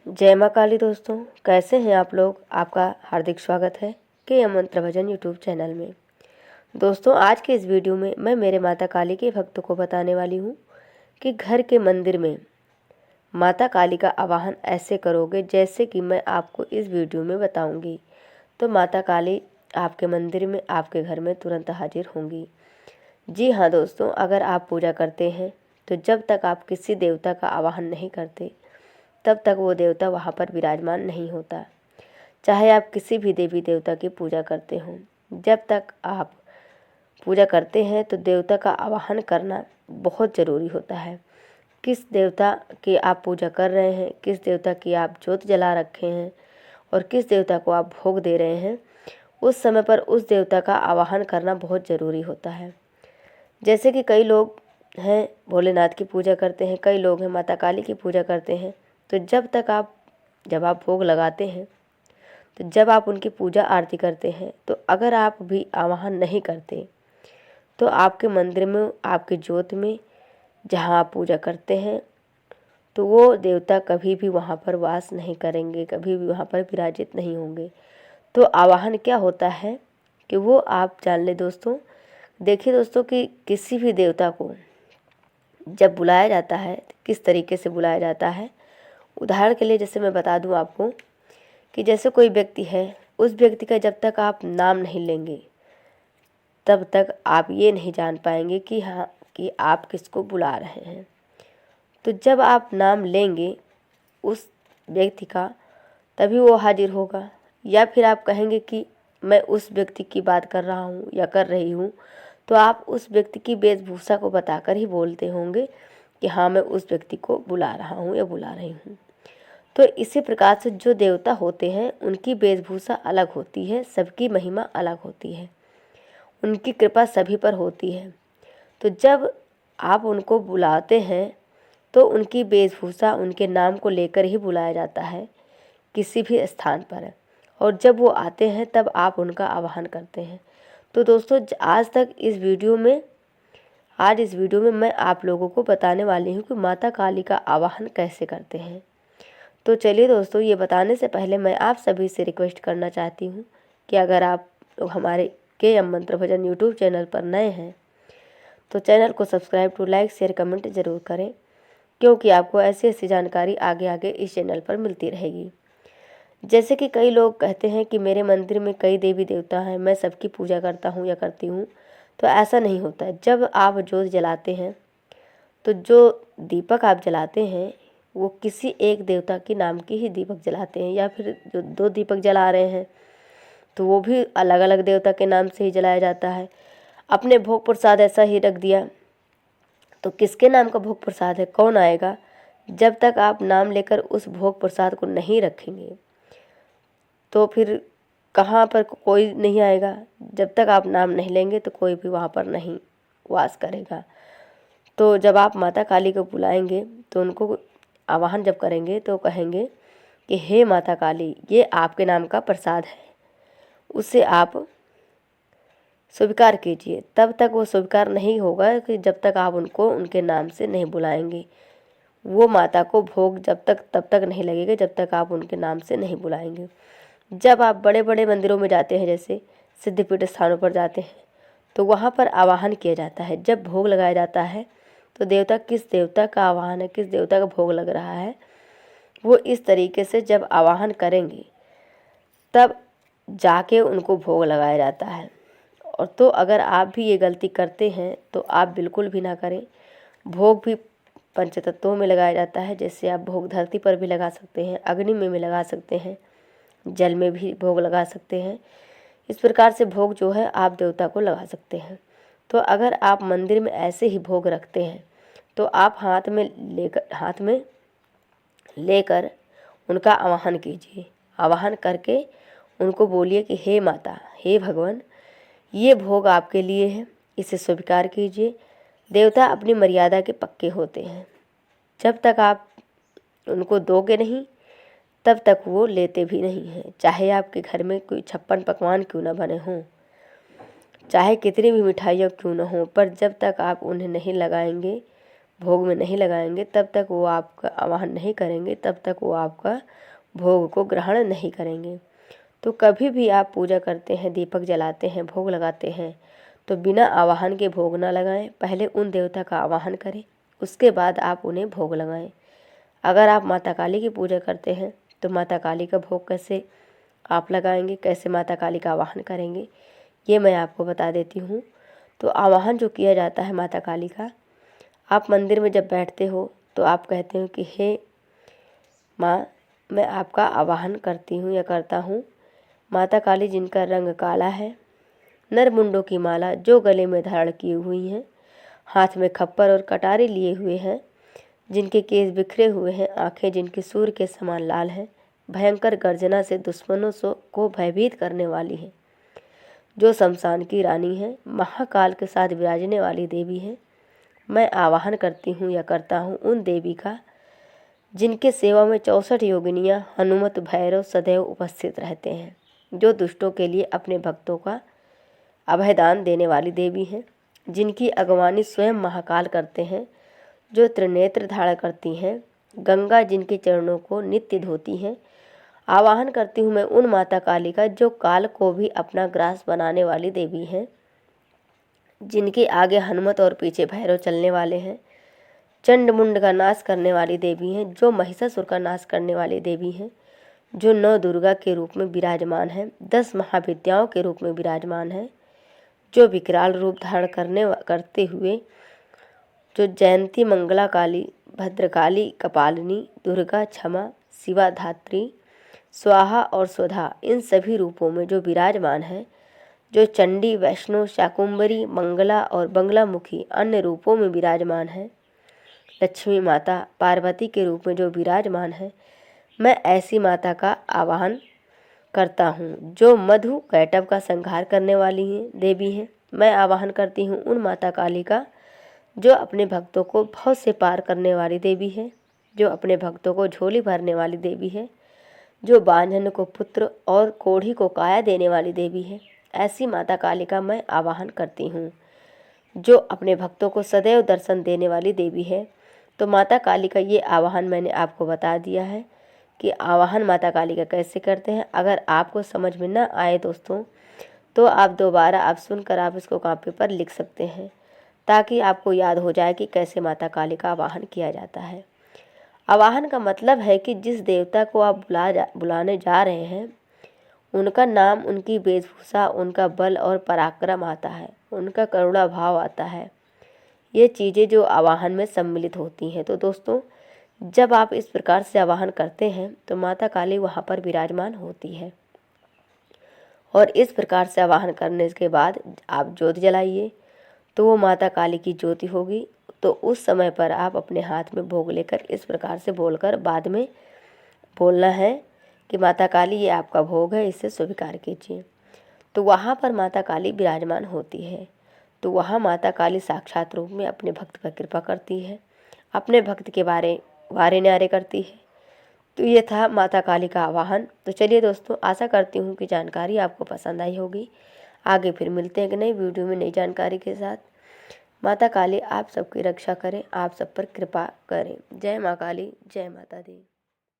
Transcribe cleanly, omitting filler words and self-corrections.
जय माँ काली दोस्तों, कैसे हैं आप लोग। आपका हार्दिक स्वागत है के एम मंत्र भजन यूट्यूब चैनल में। दोस्तों, आज के इस वीडियो में मैं मेरे माता काली के भक्तों को बताने वाली हूँ कि घर के मंदिर में माता काली का आवाहन ऐसे करोगे जैसे कि मैं आपको इस वीडियो में बताऊँगी। तो माता काली आपके मंदिर में, आपके घर में तुरंत हाजिर होंगी। जी हाँ दोस्तों, अगर आप पूजा करते हैं तो जब तक आप किसी देवता का आवाहन नहीं करते तब तक वो देवता वहाँ पर विराजमान नहीं होता। चाहे आप किसी भी देवी देवता की पूजा करते हों, जब तक आप पूजा करते हैं तो देवता का आवाहन करना बहुत ज़रूरी होता है। किस देवता की आप पूजा कर रहे हैं, किस देवता की आप जोत जला रखे हैं और किस देवता को आप भोग दे रहे हैं, उस समय पर उस देवता का आवाहन करना बहुत ज़रूरी होता है। जैसे कि कई लोग हैं भोलेनाथ की पूजा करते हैं, कई लोग हैं माता काली की पूजा करते हैं। तो जब आप भोग लगाते हैं, तो जब आप उनकी पूजा आरती करते हैं, तो अगर आप भी आवाहन नहीं करते तो आपके मंदिर में, आपके ज्योत में जहाँ आप पूजा करते हैं, तो वो देवता कभी भी वहाँ पर वास नहीं करेंगे, कभी भी वहाँ पर विराजित नहीं होंगे। तो आवाहन क्या होता है कि वो आप जान ले दोस्तों। देखिए दोस्तों कि किसी भी देवता को जब बुलाया जाता है तो किस तरीके से बुलाया जाता है। उदाहरण के लिए जैसे मैं बता दूं आपको कि जैसे कोई व्यक्ति है, उस व्यक्ति का जब तक आप नाम नहीं लेंगे तब तक आप ये नहीं जान पाएंगे कि हाँ, कि आप किसको बुला रहे हैं। तो जब आप नाम लेंगे उस व्यक्ति का, तभी वो हाजिर होगा। या फिर आप कहेंगे कि मैं उस व्यक्ति की बात कर रहा हूँ या कर रही हूँ, तो आप उस व्यक्ति की वेशभूषा को बताकर ही बोलते होंगे कि हाँ, मैं उस व्यक्ति को बुला रहा हूँ या बुला रही हूँ। तो इसी प्रकार से जो देवता होते हैं उनकी वेशभूषा अलग होती है, सबकी महिमा अलग होती है, उनकी कृपा सभी पर होती है। तो जब आप उनको बुलाते हैं तो उनकी वेशभूषा, उनके नाम को लेकर ही बुलाया जाता है किसी भी स्थान पर। और जब वो आते हैं तब आप उनका आवाहन करते हैं। तो दोस्तों, आज इस वीडियो में मैं आप लोगों को बताने वाली हूँ कि माता काली का आवाहन कैसे करते हैं। तो चलिए दोस्तों, ये बताने से पहले मैं आप सभी से रिक्वेस्ट करना चाहती हूँ कि अगर आप लोग हमारे के एम मंत्र भजन यूट्यूब चैनल पर नए हैं तो चैनल को subscribe to like share comment ज़रूर करें, क्योंकि आपको ऐसी ऐसी जानकारी आगे आगे इस चैनल पर मिलती रहेगी। जैसे कि कई लोग कहते हैं कि मेरे मंदिर में कई देवी देवता हैं, मैं सबकी पूजा करता हूँ या करती हूँ। तो ऐसा नहीं होता है। जब आप ज्योत जलाते हैं तो जो दीपक आप जलाते हैं वो किसी एक देवता के नाम की ही दीपक जलाते हैं, या फिर जो 2 दीपक जला रहे हैं तो वो भी अलग अलग देवता के नाम से ही जलाया जाता है। अपने भोग प्रसाद ऐसा ही रख दिया तो किसके नाम का भोग प्रसाद है, कौन आएगा। जब तक आप नाम लेकर उस भोग प्रसाद को नहीं रखेंगे तो फिर कहाँ पर कोई नहीं आएगा। जब तक आप नाम नहीं लेंगे तो कोई भी वहाँ पर नहीं वास करेगा। तो जब आप माता काली को बुलाएंगे तो उनको आवाहन जब करेंगे तो कहेंगे कि हे माता काली, ये आपके नाम का प्रसाद है, उसे आप स्वीकार कीजिए। तब तक वो स्वीकार नहीं होगा कि जब तक आप उनको उनके नाम से नहीं बुलाएंगे। वो माता को भोग तब तक नहीं लगेगा जब तक आप उनके नाम से नहीं बुलाएंगे। जब आप बड़े बड़े मंदिरों में जाते हैं, जैसे सिद्धपीठ स्थानों पर जाते हैं, तो वहाँ पर आवाहन किया जाता है। जब भोग लगाया जाता है तो देवता, किस देवता का आवाहन है, किस देवता का भोग लग रहा है, वो इस तरीके से जब आवाहन करेंगे तब जाके उनको भोग लगाया जाता है। और तो अगर आप भी ये गलती करते हैं तो आप बिल्कुल भी ना करें। भोग भी पंचतत्वों में लगाया जाता है। जैसे आप भोग धरती पर भी लगा सकते हैं, अग्नि में भी लगा सकते हैं, जल में भी भोग लगा सकते हैं। इस प्रकार से भोग जो है आप देवता को लगा सकते हैं। तो अगर आप मंदिर में ऐसे ही भोग रखते हैं तो आप हाथ में लेकर उनका आवाहन कीजिए। आवाहन करके उनको बोलिए कि हे माता, हे भगवान, ये भोग आपके लिए है, इसे स्वीकार कीजिए। देवता अपनी मर्यादा के पक्के होते हैं। जब तक आप उनको दोगे नहीं तब तक वो लेते भी नहीं हैं। चाहे आपके घर में कोई 56 पकवान क्यों ना बने हों, चाहे कितनी भी मिठाइयाँ क्यों ना हों, पर जब तक आप उन्हें नहीं लगाएंगे भोग में नहीं लगाएंगे तब तक वो आपका आवाहन नहीं करेंगे, तब तक वो आपका भोग को ग्रहण नहीं करेंगे। तो कभी भी आप पूजा करते हैं, दीपक जलाते हैं, भोग लगाते हैं, तो बिना आवाहन के भोग ना लगाएं। पहले उन देवता का आवाहन करें, उसके बाद आप उन्हें भोग लगाएं। अगर आप माता काली की पूजा करते हैं तो माता काली का भोग कैसे आप लगाएंगे, कैसे माता काली का आवाहन करेंगे, ये मैं आपको बता देती हूँ। तो आवाहन जो किया जाता है माता काली का, आप मंदिर में जब बैठते हो तो आप कहते हो कि हे माँ, मैं आपका आवाहन करती हूँ या करता हूँ। माता काली जिनका रंग काला है, नर मुंडों की माला जो गले में धारण की हुई हैं, हाथ में खप्पर और कटारे लिए हुए हैं, जिनके केस बिखरे हुए हैं, आंखें जिनकी सूर्य के समान लाल हैं, भयंकर गर्जना से दुश्मनों को भयभीत करने वाली है, जो शमशान की रानी है, महाकाल के साथ विराजने वाली देवी है। मैं आवाहन करती हूँ या करता हूँ उन देवी का जिनके सेवा में 64 योगिनियाँ, हनुमत, भैरव सदैव उपस्थित रहते हैं, जो दुष्टों के लिए अपने भक्तों का अभयदान देने वाली देवी हैं, जिनकी अगवानी स्वयं महाकाल करते हैं, जो त्रिनेत्र धारण करती हैं, गंगा जिनके चरणों को नित्य धोती हैं। आवाहन करती हूँ मैं उन माता काली का जो काल को भी अपना ग्रास बनाने वाली देवी हैं, जिनके आगे हनुमत और पीछे भैरव चलने वाले हैं, चंड मुंड का नाश करने वाली देवी हैं, जो महिषासुर का नाश करने वाली देवी हैं, जो 9 दुर्गा के रूप में विराजमान है, 10 महाविद्याओं के रूप में विराजमान है, जो विकराल रूप धारण करते हुए जो जयंती, मंगला काली, भद्रकाली, कपालिनी, दुर्गा, क्षमा, शिवा, धात्री, स्वाहा और स्वधा, इन सभी रूपों में जो विराजमान है, जो चंडी, वैष्णो, शाकुंभरी, मंगला और बंगलामुखी अन्य रूपों में विराजमान है, लक्ष्मी माता, पार्वती के रूप में जो विराजमान है, मैं ऐसी माता का आवाहन करता हूँ, जो मधु कैटव का संहार करने वाली हैं, देवी हैं। मैं आवाहन करती हूँ उन माता काली का जो अपने भक्तों को भव से पार करने वाली देवी है, जो अपने भक्तों को झोली भरने वाली देवी है, जो बांझन को पुत्र और कोढ़ी को काया देने वाली देवी है। ऐसी माता काली का मैं आवाहन करती हूँ, जो अपने भक्तों को सदैव दर्शन देने वाली देवी है। तो माता काली का ये आवाहन मैंने आपको बता दिया है कि आवाहन माता काली का कैसे करते हैं। अगर आपको समझ में ना आए दोस्तों, तो आप दोबारा आप सुनकर आप इसको कॉपी पर लिख सकते हैं, ताकि आपको याद हो जाए कि कैसे माता काली का आवाहन किया जाता है। आवाहन का मतलब है कि जिस देवता को आप बुलाने जा रहे हैं, उनका नाम, उनकी वेशभूषा, उनका बल और पराक्रम आता है, उनका करुणा भाव आता है। ये चीज़ें जो आवाहन में सम्मिलित होती हैं। तो दोस्तों, जब आप इस प्रकार से आवाहन करते हैं तो माता काली वहाँ पर विराजमान होती है। और इस प्रकार से आवाहन करने के बाद आप ज्योति जलाइए, तो वो माता काली की ज्योति होगी। तो उस समय पर आप अपने हाथ में भोग लेकर इस प्रकार से बोलकर बाद में बोलना है कि माता काली, ये आपका भोग है, इसे स्वीकार कीजिए। तो वहाँ पर माता काली विराजमान होती है। तो वहाँ माता काली साक्षात रूप में अपने भक्त पर कृपा करती है, अपने भक्त के वारे न्यारे करती है। तो ये था माता काली का आवाहन। तो चलिए दोस्तों, आशा करती हूँ कि जानकारी आपको पसंद आई होगी। आगे फिर मिलते हैं एक नई वीडियो में नई जानकारी के साथ। माता काली आप सबकी रक्षा करें, आप सब पर कृपा करें। जय माँ काली, जय माता दी।